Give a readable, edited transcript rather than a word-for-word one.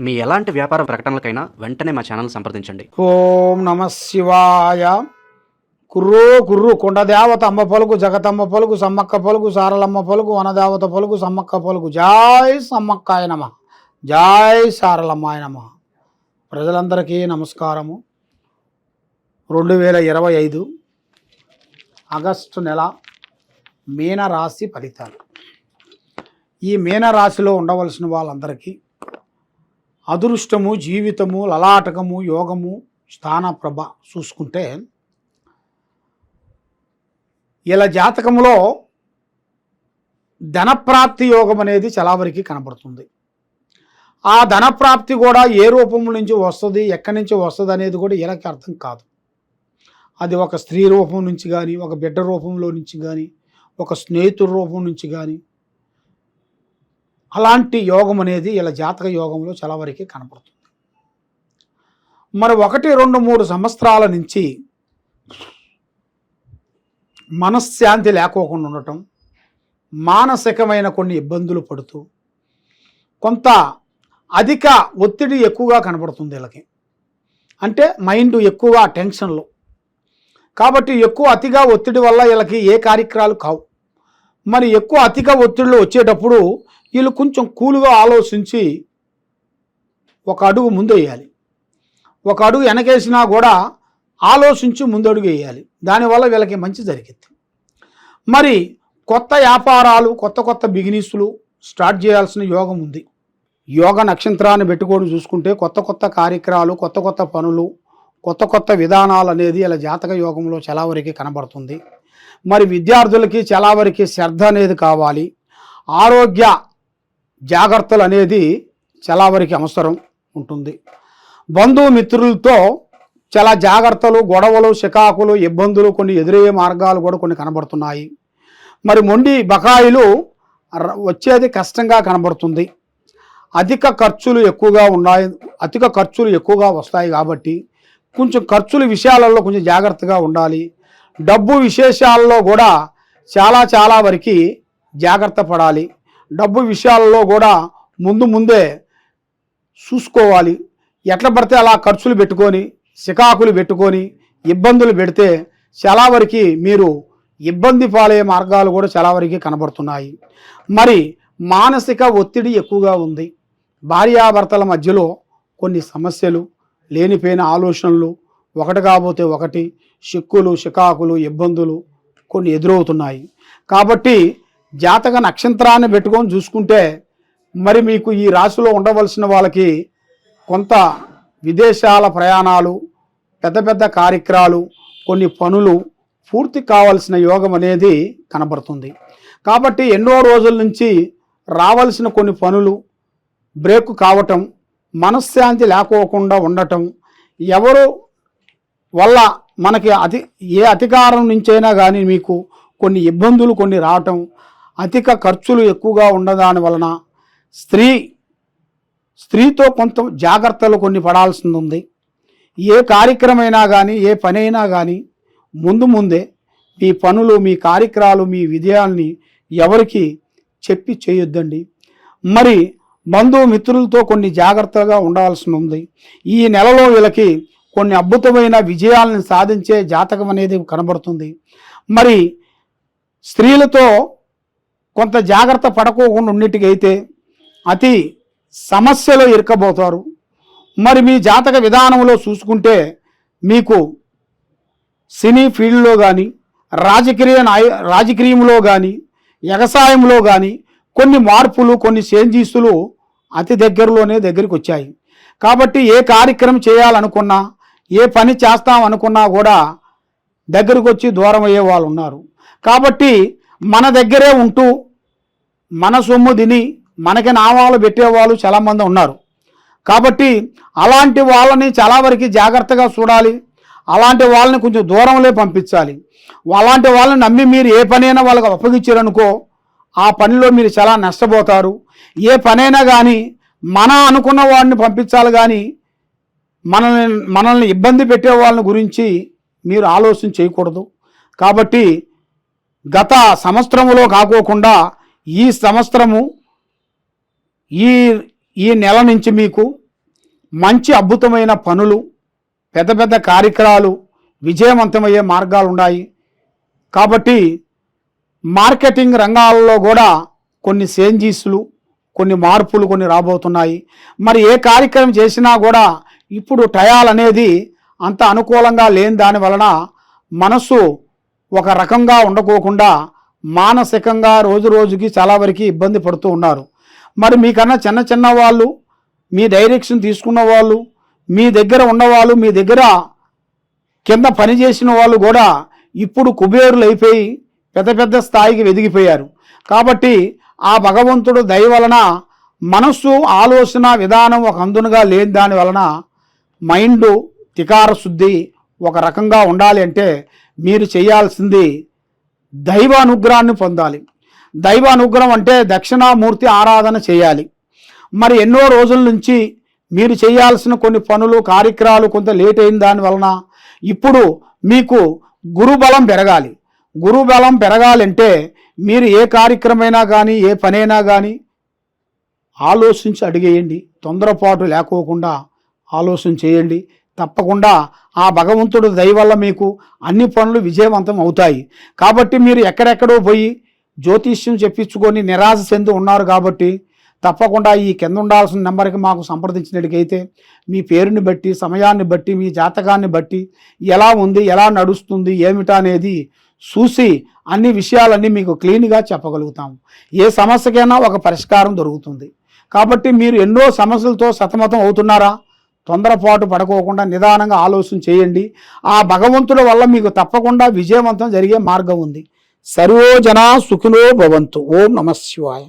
మీ ఎలాంటి వ్యాపార ప్రకటనలకైనా వెంటనే మా ఛానల్ సంప్రదించండి. ఓం నమ శివాయ. కుర్రో కుర్రు కొండదేవత అమ్మ పలుకు, జగతమ్మ పలుకు, సమ్మక్క పలుకు, సారలమ్మ పలుకు, వనదేవత పలుకు, సమ్మక్క పలుకు. జై సమ్మక్కాయ నమ, జై సారలమ్మాయ నమ. ప్రజలందరికీ నమస్కారము. 2025 ఆగస్టు నెల మీనరాశి ఫలితాలు. ఈ మీనరాశిలో ఉండవలసిన వాళ్ళందరికీ అదృష్టము, జీవితము, లలాటకము, యోగము, స్థానప్రభ చూసుకుంటే ఇలా జాతకంలో ధనప్రాప్తి యోగం అనేది చాలా వరకు కనబడుతుంది. ఆ ధనప్రాప్తి కూడా ఏ రూపం నుంచి వస్తుంది, ఎక్కడి నుంచి వస్తుంది అనేది కూడా వీళ్ళకి అర్థం కాదు. అది ఒక స్త్రీ రూపం నుంచి కానీ, ఒక బిడ్డ రూపంలో నుంచి కానీ, ఒక స్నేహితుడి రూపం నుంచి కానీ, అలాంటి యోగం అనేది ఇలా జాతక యోగంలో చాలా వరకు కనపడుతుంది. మరి 1, 2, 3 సంవత్సరాల నుంచి మనశ్శాంతి లేకోకుండా ఉండటం, మానసికమైన కొన్ని ఇబ్బందులు పడుతూ కొంత అధిక ఒత్తిడి ఎక్కువగా కనపడుతుంది వీళ్ళకి. అంటే మైండ్ ఎక్కువగా టెన్షన్లో, కాబట్టి ఎక్కువ అతిగా ఒత్తిడి వల్ల వీళ్ళకి ఏ కార్యక్రమాలు కావు. మరి ఎక్కువ అతిగా ఒత్తిడిలో వచ్చేటప్పుడు వీళ్ళు కొంచెం కూల్గా ఆలోచించి ఒక అడుగు ముందు వేయాలి. ఒక అడుగు వెనకేసినా కూడా ఆలోచించి ముందడుగు వేయాలి. దానివల్ల వీళ్ళకి మంచి జరిగింది. మరి కొత్త వ్యాపారాలు, కొత్త బిజినెస్లు స్టార్ట్ చేయాల్సిన యోగం ఉంది. యోగ నక్షత్రాన్ని పెట్టుకొని చూసుకుంటే కొత్త కార్యక్రమాలు, కొత్త పనులు, కొత్త విధానాలు అనేది ఇలా జాతక యోగంలో చాలా వరకు కనబడుతుంది. మరి విద్యార్థులకి చాలా వరకు శ్రద్ధ అనేది కావాలి. ఆరోగ్య జాగ్రత్తలు అనేది చాలా వరకు అవసరం ఉంటుంది. బంధుమిత్రులతో చాలా జాగ్రత్తలు, గొడవలు, చికాకులు, ఇబ్బందులు, కొన్ని ఎదురయ్యే మార్గాలు కూడా కొన్ని కనబడుతున్నాయి. మరి మొండి బకాయిలు వచ్చేది కష్టంగా కనబడుతుంది. అధిక ఖర్చులు ఎక్కువగా వస్తాయి. కాబట్టి కొంచెం ఖర్చుల విషయాలలో కొంచెం జాగ్రత్తగా ఉండాలి. డబ్బు విశేషాల్లో కూడా చాలా వరకు జాగ్రత్త పడాలి. డబ్బు విషయాల్లో కూడా ముందే చూసుకోవాలి. ఎట్లా పడితే అలా ఖర్చులు పెట్టుకొని, చికాకులు పెట్టుకొని, ఇబ్బందులు పెడితే చాలా వరకు మీరు ఇబ్బంది పాలయ్యే మార్గాలు కూడా చాలా వరకు కనబడుతున్నాయి. మరి మానసిక ఒత్తిడి ఎక్కువగా ఉంది. భార్యాభర్తల మధ్యలో కొన్ని సమస్యలు, లేనిపోయిన ఆలోచనలు, ఒకటి కాకపోతే ఒకటి, చిక్కులు, చికాకులు, ఇబ్బందులు కొన్ని ఎదురవుతున్నాయి. కాబట్టి జాతక నక్షత్రాన్ని పెట్టుకొని చూసుకుంటే మరి మీకు ఈ రాశిలో ఉండవలసిన వాళ్ళకి కొంత విదేశాల ప్రయాణాలు, పెద్ద కార్యక్రమాలు, కొన్ని పనులు పూర్తి కావాల్సిన యోగం అనేది కనబడుతుంది. కాబట్టి ఎన్నో రోజుల నుంచి రావాల్సిన కొన్ని పనులు బ్రేక్ కావటం, మనశ్శాంతి లేకోకుండా ఉండటం, ఎవరు వల్ల మనకి ఏ అధికారం నుంచైనా కానీ మీకు కొన్ని ఇబ్బందులు కొన్ని రావటం, అధిక ఖర్చులు ఎక్కువగా ఉండదాని వలన స్త్రీతో కొంత జాగ్రత్తలు కొన్ని పడాల్సి ఉంది. ఏ కార్యక్రమైనా కానీ, ఏ పని అయినా కానీ ముందే మీ పనులు, మీ కార్యక్రమాలు, మీ విజయాల్ని ఎవరికి చెప్పి చేయొద్దండి. మరి బంధుమిత్రులతో కొన్ని జాగ్రత్తగా ఉండాల్సి ఉంది. ఈ నెలలో వీళ్ళకి కొన్ని అద్భుతమైన విజయాలను సాధించే జాతకం అనేది కనబడుతుంది. మరి స్త్రీలతో కొంత జాగ్రత్త పడకోకుండా ఉన్నట్టుగైతే అతి సమస్యలో ఇరుక్కబోతారు. మరి మీ జాతక విధానంలో చూసుకుంటే మీకు సినీ ఫీల్డ్లో కానీ, రాజకీయంలో కానీ, వ్యవసాయంలో కానీ కొన్ని మార్పులు, కొన్ని చేంజెస్లు అతి దగ్గరికి వచ్చాయి. కాబట్టి ఏ కార్యక్రమం చేయాలనుకున్నా, ఏ పని చేస్తామనుకున్నా కూడా దగ్గరకు వచ్చి దూరం అయ్యే వాళ్ళు ఉన్నారు. కాబట్టి మన దగ్గరే ఉంటూ మన సొమ్ము తిని మనకి నామాలు పెట్టేవాళ్ళు చాలామంది ఉన్నారు. కాబట్టి అలాంటి వాళ్ళని చాలా వరకు జాగ్రత్తగా చూడాలి. అలాంటి వాళ్ళని కొంచెం దూరంలో పంపించాలి. అలాంటి వాళ్ళని నమ్మి మీరు ఏ పనైనా వాళ్ళకి అప్పగించారనుకో, ఆ పనిలో మీరు చాలా నష్టపోతారు. ఏ పనైనా కానీ మన అనుకున్న వాడిని పంపించాలి, కానీ మనల్ని ఇబ్బంది పెట్టే వాళ్ళని గురించి మీరు ఆలోచన చేయకూడదు. కాబట్టి గత సంవత్సరములో కాకోకుండా ఈ సంవత్సరము ఈ నెల నుంచి మీకు మంచి అద్భుతమైన పనులు, పెద్ద పెద్ద కార్యక్రమాలు, విజయవంతమయ్యే మార్గాలు ఉన్నాయి. కాబట్టి మార్కెటింగ్ రంగాల్లో కూడా కొన్ని చేంజెస్లు, కొన్ని మార్పులు కొన్ని రాబోతున్నాయి. మరి ఏ కార్యక్రమం చేసినా కూడా ఇప్పుడు టయాల్ అనేది అంత అనుకూలంగా లేని దాని వలన మనసు ఒక రకంగా ఉండకోకుండా మానసికంగా రోజు రోజుకి చాలా వరకు ఇబ్బంది పడుతూ ఉన్నారు. మరి మీకన్నా చిన్న చిన్న వాళ్ళు, మీ డైరెక్షన్ తీసుకున్న వాళ్ళు, మీ దగ్గర ఉన్నవాళ్ళు, మీ దగ్గర కింద పనిచేసిన వాళ్ళు కూడా ఇప్పుడు కుబేరులు అయిపోయి పెద్ద పెద్ద స్థాయికి ఎదిగిపోయారు. కాబట్టి ఆ భగవంతుడు దయ వలన మనస్సు ఆలోచన విధానం ఒక అందునుగా లేని దాని వలన మైండ్ తికార శుద్ధి ఒక రకంగా ఉండాలి అంటే మీరు చేయాల్సింది దైవ అనుగ్రహాన్ని పొందాలి. దైవ అనుగ్రహం అంటే దక్షిణామూర్తి ఆరాధన చేయాలి. మరి ఎన్నో రోజుల నుంచి మీరు చేయాల్సిన కొన్ని పనులు కార్యక్రమాలు కొంత లేట్ అయిన దాని వలన ఇప్పుడు మీకు గురుబలం పెరగాలి. గురుబలం పెరగాలంటే మీరు ఏ కార్యక్రమైనా కానీ ఏ పనైనా కానీ ఆలోచించి అడిగేయండి. తొందరపాటు లేకోకుండా ఆలోచన చేయండి. తప్పకుండా ఆ భగవంతుడు దయ వల్ల మీకు అన్ని పనులు విజయవంతం అవుతాయి. కాబట్టి మీరు ఎక్కడెక్కడో పోయి జ్యోతిష్యం చెప్పించుకొని నిరాశ చెంది ఉన్నారు. కాబట్టి తప్పకుండా ఈ కింద ఉండాల్సిన నెంబర్కి మాకు సంప్రదించినట్టుకైతే మీ పేరుని బట్టి, సమయాన్ని బట్టి, మీ జాతకాన్ని బట్టి ఎలా ఉంది, ఎలా నడుస్తుంది, ఏమిటా అనేది చూసి అన్ని విషయాలన్నీ మీకు క్లీన్గా చెప్పగలుగుతాము. ఏ సమస్యకైనా ఒక పరిష్కారం దొరుకుతుంది. కాబట్టి మీరు ఎన్నో సమస్యలతో సతమతం అవుతున్నారా? తొందరపాటు పడుకోకుండా నిదానంగా ఆలోచన చేయండి. ఆ భగవంతుడి వల్ల మీకు తప్పకుండా విజయవంతం జరిగే మార్గం ఉంది. సర్వో జనా సుఖినో భవంతు. ఓం నమః శివాయ.